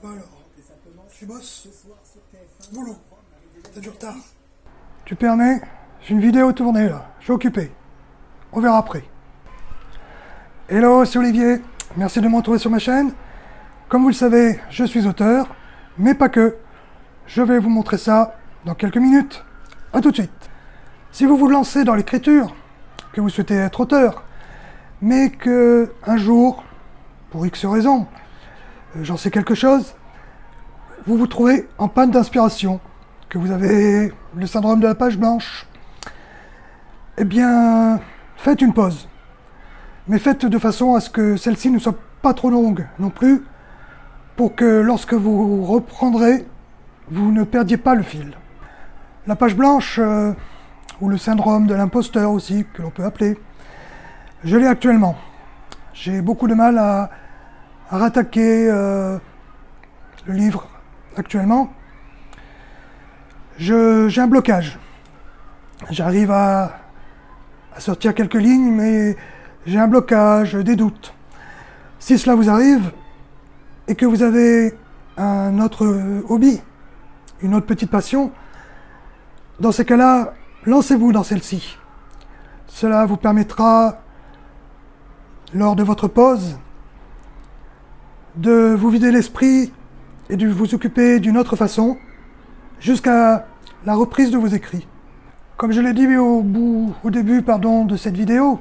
Quoi alors? Tu bosses? Boulot. T'as du retard. Tu permets? J'ai une vidéo tournée là. Je suis occupé. On verra après. Hello, c'est Olivier. Merci de me retrouver sur ma chaîne. Comme vous le savez, je suis auteur, mais pas que. Je vais vous montrer ça dans quelques minutes. A tout de suite. Si vous vous lancez dans l'écriture, que vous souhaitez être auteur, mais que un jour, pour X raisons, j'en sais quelque chose, vous vous trouvez en panne d'inspiration, que vous avez le syndrome de la page blanche, eh bien, faites une pause. Mais faites de façon à ce que celle-ci ne soit pas trop longue non plus, pour que lorsque vous reprendrez, vous ne perdiez pas le fil. La page blanche, ou le syndrome de l'imposteur aussi, que l'on peut appeler, je l'ai actuellement. J'ai beaucoup de mal à rattaquer le livre actuellement. J'ai un blocage. J'arrive à sortir quelques lignes, mais j'ai un blocage, des doutes. Si cela vous arrive, et que vous avez un autre hobby, une autre petite passion, dans ces cas-là, lancez-vous dans celle-ci. Cela vous permettra, lors de votre pause, de vous vider l'esprit et de vous occuper d'une autre façon, jusqu'à la reprise de vos écrits. Comme je l'ai dit au début de cette vidéo,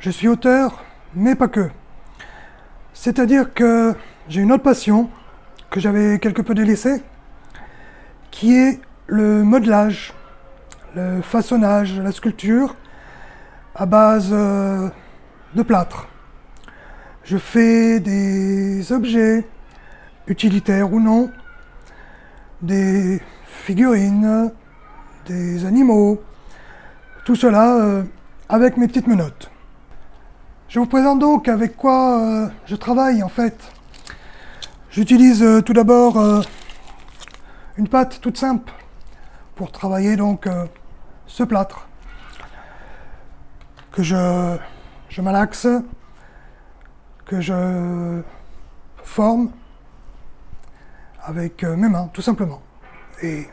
je suis auteur, mais pas que. C'est-à-dire que j'ai une autre passion, que j'avais quelque peu délaissée, qui est le modelage, le façonnage, la sculpture, à base de plâtre. Je fais des objets, utilitaires ou non, des figurines, des animaux, tout cela avec mes petites menottes. Je vous présente donc avec quoi je travaille en fait. J'utilise tout d'abord une pâte toute simple pour travailler donc ce plâtre que je malaxe, que je forme avec mes mains tout simplement et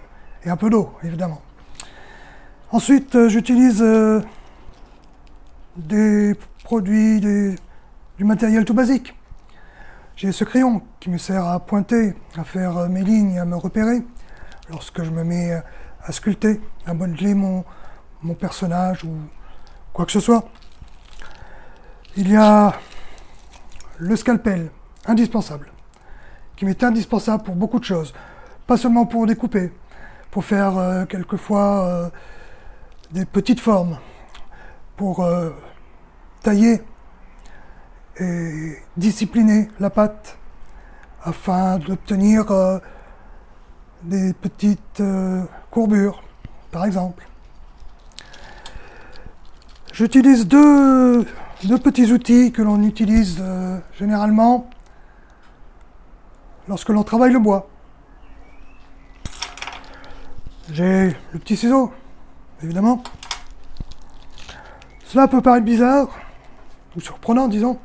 un peu d'eau évidemment. Ensuite j'utilise des produits, du matériel tout basique. J'ai ce crayon qui me sert à pointer, à faire mes lignes, à me repérer lorsque je me mets à sculpter, à modeler mon personnage ou quoi que ce soit. Il y a le scalpel, indispensable, qui m'est indispensable pour beaucoup de choses. Pas seulement pour découper, pour faire quelquefois des petites formes, pour tailler et discipliner la pâte afin d'obtenir des petites courbures, par exemple. J'utilise deux petits outils que l'on utilise généralement lorsque l'on travaille le bois. J'ai le petit ciseau, évidemment. Cela peut paraître bizarre, ou surprenant, disons.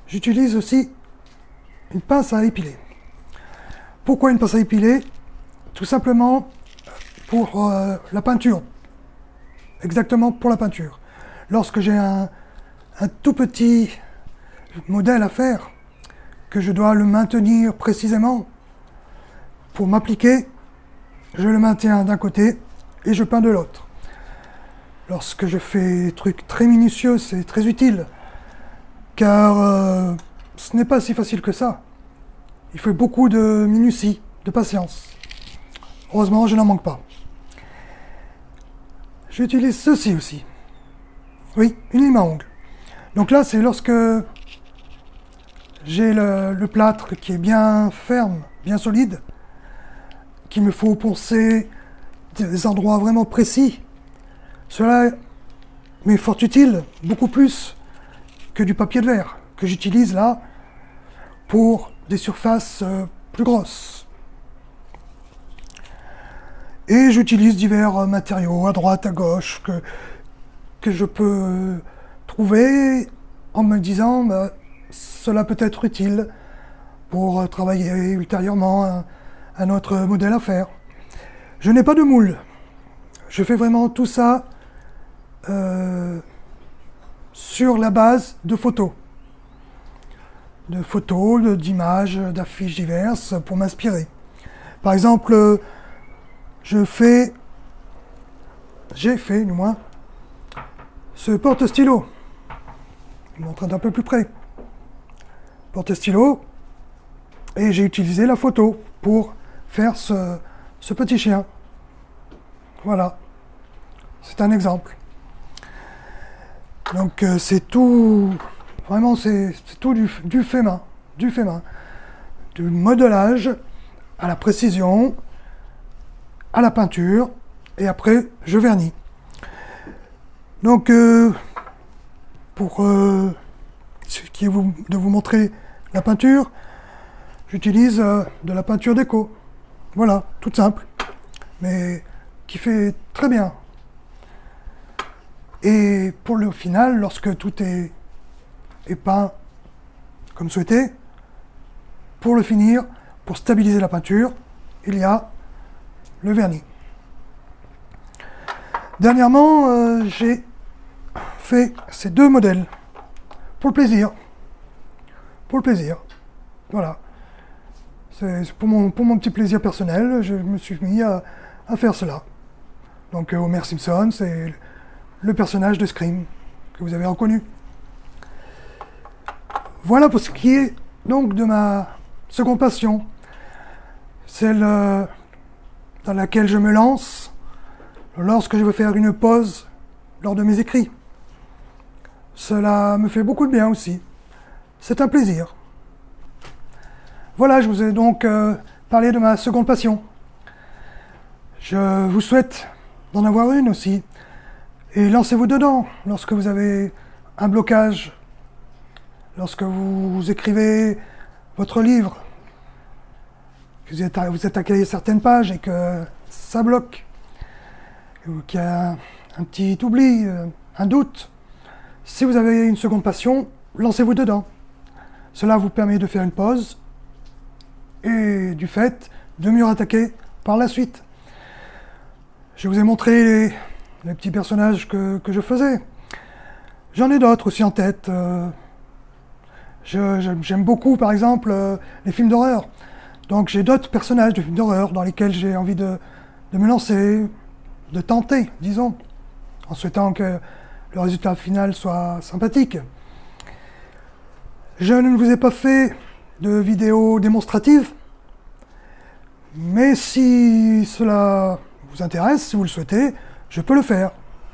J'utilise aussi une pince à épiler. Pourquoi une pince à épiler? Tout simplement pour la peinture. Exactement pour la peinture. Lorsque j'ai un tout petit modèle à faire, que je dois le maintenir précisément, pour m'appliquer, je le maintiens d'un côté et je peins de l'autre. Lorsque je fais des trucs très minutieux, c'est très utile, car ce n'est pas si facile que ça. Il faut beaucoup de minutie, de patience. Heureusement, je n'en manque pas. J'utilise ceci aussi. Oui, une lime à ongles. Donc là, c'est lorsque j'ai le plâtre qui est bien ferme, bien solide, qu'il me faut poncer des endroits vraiment précis. Cela m'est fort utile, beaucoup plus que du papier de verre, que j'utilise là pour des surfaces plus grosses. Et j'utilise divers matériaux à droite, à gauche, que je peux trouver en me disant cela peut être utile pour travailler ultérieurement un autre modèle à faire. Je n'ai pas de moule. Je fais vraiment tout ça sur la base de photos. D'images, d'affiches diverses pour m'inspirer. Par exemple, j'ai fait du moins ce porte-stylo. Je vous montre d'un peu plus près. Porte-stylo, et j'ai utilisé la photo pour faire ce petit chien. Voilà, c'est un exemple. Donc c'est tout, vraiment c'est tout du fait main, du modelage à la précision, à la peinture, et après je vernis. Donc pour ce qui est de vous montrer la peinture, j'utilise de la peinture déco. Voilà, toute simple, mais qui fait très bien. Et pour le final, lorsque tout est peint comme souhaité, pour le finir, pour stabiliser la peinture, il y a le vernis. Dernièrement, j'ai fait ces deux modèles pour le plaisir. Pour le plaisir, voilà. C'est pour mon petit plaisir personnel, je me suis mis à faire cela. Donc Homer Simpson, c'est le personnage de Scream que vous avez reconnu. Voilà pour ce qui est donc de ma seconde passion, celle dans laquelle je me lance lorsque je veux faire une pause lors de mes écrits. Cela me fait beaucoup de bien aussi. C'est un plaisir. Voilà, je vous ai donc parlé de ma seconde passion. Je vous souhaite d'en avoir une aussi. Et lancez-vous dedans lorsque vous avez un blocage, lorsque vous écrivez votre livre, que vous attaquez certaines pages et que ça bloque, qu'il y a un petit oubli, un doute. Si vous avez une seconde passion, lancez-vous dedans. Cela vous permet de faire une pause et du fait de mieux attaquer par la suite. Je vous ai montré les petits personnages que je faisais. J'en ai d'autres aussi en tête. J'aime beaucoup, par exemple, les films d'horreur. Donc j'ai d'autres personnages de films d'horreur dans lesquels j'ai envie de me lancer, de tenter, disons, en souhaitant que le résultat final soit sympathique. Je ne vous ai pas fait de vidéo démonstrative, mais si cela vous intéresse, si vous le souhaitez, je peux le faire.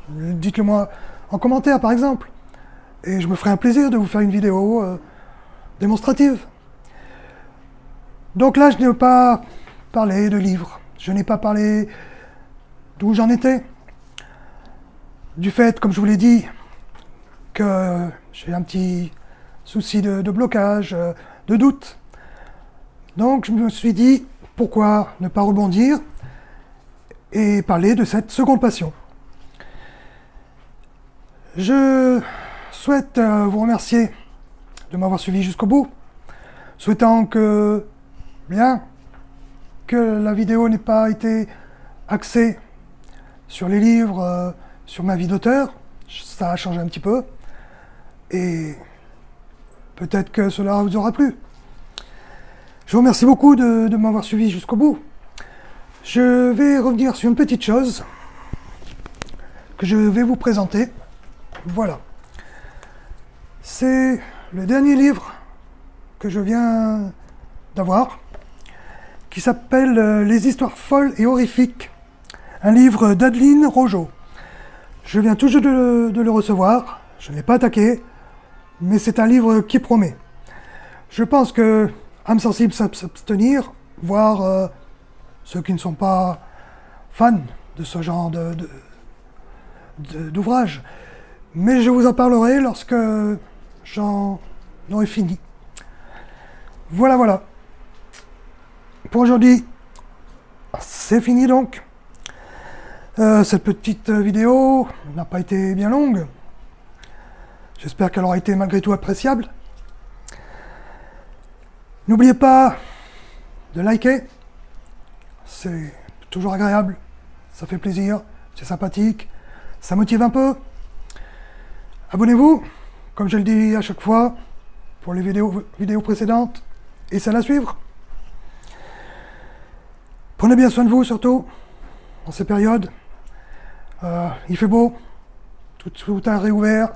Dites-le moi en commentaire par exemple, et je me ferai un plaisir de vous faire une vidéo démonstrative. Donc là, je n'ai pas parlé de livres, je n'ai pas parlé d'où j'en étais, du fait, comme je vous l'ai dit, que j'ai un petit souci de blocage, de doute. Donc je me suis dit, pourquoi ne pas rebondir et parler de cette seconde passion. Je souhaite vous remercier de m'avoir suivi jusqu'au bout, souhaitant que la vidéo n'ait pas été axée sur les livres, sur ma vie d'auteur. Ça a changé un petit peu et peut-être que cela vous aura plu. Je vous remercie beaucoup de m'avoir suivi jusqu'au bout. Je vais revenir sur une petite chose que je vais vous présenter. Voilà. C'est le dernier livre que je viens d'avoir, qui s'appelle Les histoires folles et horrifiques, un livre d'Adeline Rojo. Je viens tout juste de le recevoir, je ne l'ai pas attaqué, mais c'est un livre qui promet. Je pense que âmes sensibles s'abstenir, voire ceux qui ne sont pas fans de ce genre d'ouvrage. Mais je vous en parlerai lorsque j'en aurai fini. Voilà. Pour aujourd'hui, c'est fini donc. Cette petite vidéo n'a pas été bien longue. J'espère qu'elle aura été malgré tout appréciable. N'oubliez pas de liker, c'est toujours agréable, ça fait plaisir, c'est sympathique, ça motive un peu. Abonnez-vous, comme je le dis à chaque fois, pour les vidéos précédentes, et celles à suivre. Prenez bien soin de vous, surtout, dans ces périodes. Il fait beau, tout a réouvert,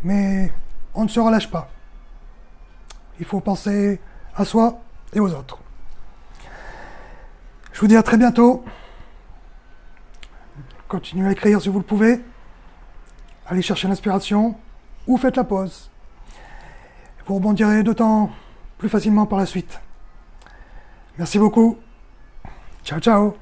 mais on ne se relâche pas. Il faut penser à soi et aux autres. Je vous dis à très bientôt. Continuez à écrire si vous le pouvez. Allez chercher l'inspiration ou faites la pause. Vous rebondirez d'autant plus facilement par la suite. Merci beaucoup. Ciao, ciao.